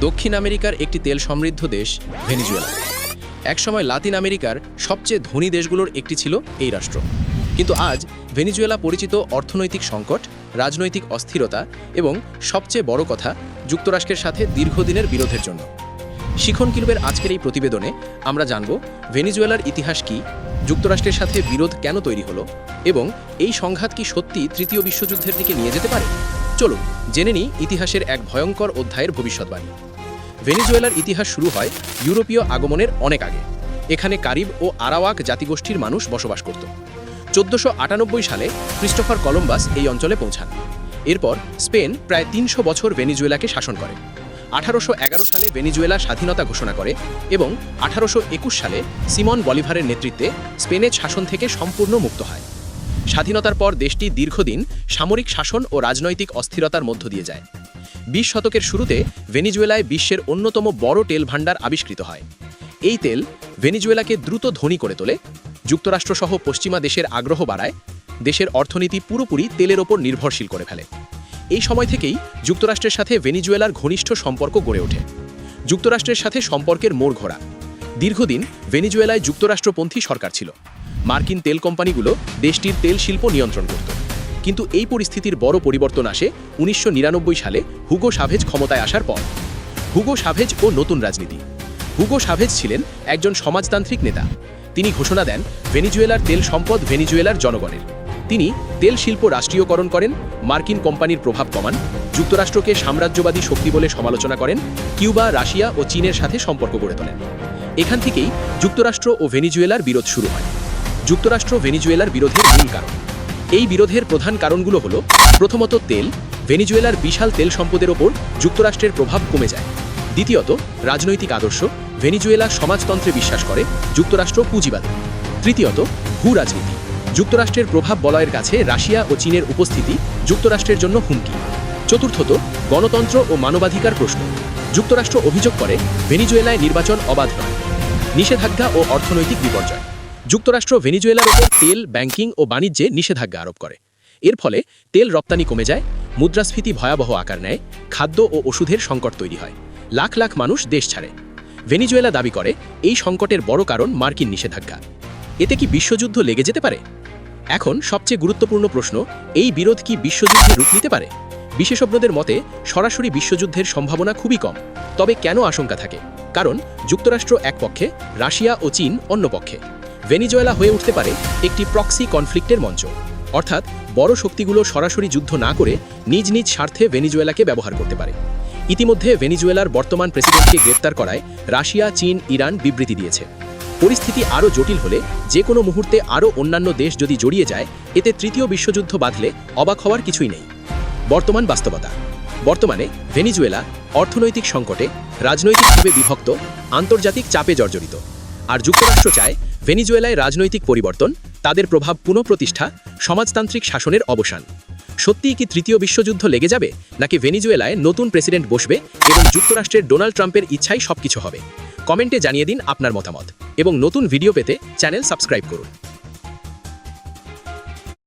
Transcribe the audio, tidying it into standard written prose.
দক্ষিণ আমেরিকার একটি তেল সমৃদ্ধ দেশ ভেনেজুয়েলা। একসময় লাতিন আমেরিকার সবচেয়ে ধনী দেশগুলোর একটি ছিল এই রাষ্ট্র। কিন্তু আজ ভেনেজুয়েলা পরিচিত অর্থনৈতিক সংকট, রাজনৈতিক অস্থিরতা এবং সবচেয়ে বড় কথা যুক্তরাষ্ট্রের সাথে দীর্ঘদিনের বিরোধের জন্য। শিখন কিলবের আজকের এই প্রতিবেদনে আমরা জানব ভেনেজুয়েলার ইতিহাস কী, যুক্তরাষ্ট্রের সাথে বিরোধ কেন তৈরি হলো এবং এই সংঘাত কি সত্যি তৃতীয় বিশ্বযুদ্ধের দিকে নিয়ে যেতে পারে। চলুন জেনে নিই ইতিহাসের এক ভয়ঙ্কর অধ্যায়ের ভবিষ্যৎবাণী। ভেনেজুয়েলার ইতিহাস শুরু হয় ইউরোপীয় আগমনের অনেক আগে। এখানে কারিব ও আরাওয়াক জাতিগোষ্ঠীর মানুষ বসবাস করত। 1498 সালে ক্রিস্টোফার কলম্বাস এই অঞ্চলে পৌঁছান। এরপর স্পেন প্রায় 300 বছর ভেনেজুয়েলাকে শাসন করে। 1811 সালে ভেনেজুয়েলা স্বাধীনতা ঘোষণা করে এবং 1821 সালে সিমন বলিভারের নেতৃত্বে স্পেনের শাসন থেকে সম্পূর্ণ মুক্ত হয়। স্বাধীনতার পর দেশটি দীর্ঘদিন সামরিক শাসন ও রাজনৈতিক অস্থিরতার মধ্য দিয়ে যায়। 20 শতকের শুরুতে ভেনেজুয়েলায় বিশ্বের অন্যতম বড় তেল ভাণ্ডার আবিষ্কৃত হয়। এই তেল ভেনেজুয়েলাকে দ্রুত ধনী করে তোলে, যুক্তরাষ্ট্রসহ পশ্চিমা দেশের আগ্রহ বাড়ায়, দেশের অর্থনীতি পুরোপুরি তেলের ওপর নির্ভরশীল করে ফেলে। এই সময় থেকেই যুক্তরাষ্ট্রের সাথে ভেনেজুয়েলার ঘনিষ্ঠ সম্পর্ক গড়ে ওঠে। যুক্তরাষ্ট্রের সাথে সম্পর্কের মোড় ঘোরা। দীর্ঘদিন ভেনেজুয়েলায় যুক্তরাষ্ট্রপন্থী সরকার ছিল। মার্কিন তেল কোম্পানিগুলো দেশটির তেল শিল্প নিয়ন্ত্রণ করত। কিন্তু এই পরিস্থিতির বড় পরিবর্তন আসে 1999 সালে হুগো শাভেজ ক্ষমতায় আসার পর। হুগো শাভেজ ও নতুন রাজনীতি। হুগো শাভেজ ছিলেন একজন সমাজতান্ত্রিক নেতা। তিনি ঘোষণা দেন ভেনেজুয়েলার তেল সম্পদ ভেনেজুয়েলার জনগণের। তিনি তেল শিল্প রাষ্ট্রীয়করণ করেন, মার্কিন কোম্পানির প্রভাব কমান, যুক্তরাষ্ট্রকে সাম্রাজ্যবাদী শক্তি বলে সমালোচনা করেন, কিউবা, রাশিয়া ও চীনের সাথে সম্পর্ক গড়ে তোলেন। এখান থেকেই যুক্তরাষ্ট্র ও ভেনেজুয়েলার বিরোধ শুরু হয়। যুক্তরাষ্ট্র ভেনেজুয়েলার বিরোধের মূল কারণ। এই বিরোধের প্রধান কারণগুলো হলো, প্রথমত তেল, ভেনেজুয়েলার বিশাল তেল সম্পদের ওপর যুক্তরাষ্ট্রের প্রভাব কমে যায়। দ্বিতীয়ত রাজনৈতিক আদর্শ, ভেনেজুয়েলা সমাজতন্ত্রে বিশ্বাস করে, যুক্তরাষ্ট্র পুঁজিবাদী। তৃতীয়ত ভূ রাজনীতি, যুক্তরাষ্ট্রের প্রভাব বলয়ের কাছে রাশিয়া ও চীনের উপস্থিতি যুক্তরাষ্ট্রের জন্য হুমকি। চতুর্থত গণতন্ত্র ও মানবাধিকার প্রশ্ন, যুক্তরাষ্ট্র অভিযোগ করে ভেনেজুয়েলায় নির্বাচন অবাধ নয়। নিষেধাজ্ঞা ও অর্থনৈতিক বিপর্যয়, যুক্তরাষ্ট্র ভেনেজুয়েলার ওপর তেল, ব্যাংকিং ও বাণিজ্যে নিষেধাজ্ঞা আরোপ করে। এর ফলে তেল রপ্তানি কমে যায়, মুদ্রাস্ফীতি ভয়াবহ আকার নেয়, খাদ্য ও ওষুধের সংকট তৈরি হয়, লাখ লাখ মানুষ দেশ ছাড়ে। ভেনেজুয়েলা দাবি করে এই সংকটের বড় কারণ মার্কিন নিষেধাজ্ঞা। এতে কি বিশ্বযুদ্ধ লেগে যেতে পারে? এখন সবচেয়ে গুরুত্বপূর্ণ প্রশ্ন, এই বিরোধ কি বিশ্বযুদ্ধে রূপ নিতে পারে? বিশেষজ্ঞদের মতে সরাসরি বিশ্বযুদ্ধের সম্ভাবনা খুবই কম। তবে কেন আশঙ্কা থাকে? কারণ যুক্তরাষ্ট্র এক পক্ষে, রাশিয়া ও চীন অন্য পক্ষে। ভেনেজুয়েলা হয়ে উঠতে পারে একটি প্রক্সি কনফ্লিক্টের মঞ্চ, অর্থাৎ বড় শক্তিগুলো সরাসরি যুদ্ধ না করে নিজ নিজ স্বার্থে ভেনেজুয়েলাকে ব্যবহার করতে পারে। ইতিমধ্যে ভেনেজুয়েলার বর্তমান প্রেসিডেন্টকে গ্রেপ্তার করায় রাশিয়া, চীন, ইরান বিবৃতি দিয়েছে। পরিস্থিতি আরও জটিল হলে, যে কোনো মুহূর্তে আরও অন্যান্য দেশ যদি জড়িয়ে যায়, এতে তৃতীয় বিশ্বযুদ্ধ বাঁধলে অবাক হওয়ার কিছুই নেই। বর্তমান বাস্তবতা। বর্তমানে ভেনেজুয়েলা অর্থনৈতিক সংকটে, রাজনৈতিকভাবে বিভক্ত, আন্তর্জাতিক চাপে জর্জরিত। আর যুক্তরাষ্ট্র চায় ভেনেজুয়েলায় রাজনৈতিক পরিবর্তন, তাদের প্রভাব পুনঃপ্রতিষ্ঠা, সমাজতান্ত্রিক শাসনের অবসান। সত্যিই কি তৃতীয় বিশ্বযুদ্ধ লেগে যাবে, নাকি ভেনেজুয়েলায় নতুন প্রেসিডেন্ট বসবে এবং যুক্তরাষ্ট্রের ডোনাল্ড ট্রাম্পের ইচ্ছাই সবকিছু হবে? কমেন্টে জানিয়ে দিন আপনার মতামত এবং নতুন ভিডিও পেতে চ্যানেল সাবস্ক্রাইব করুন।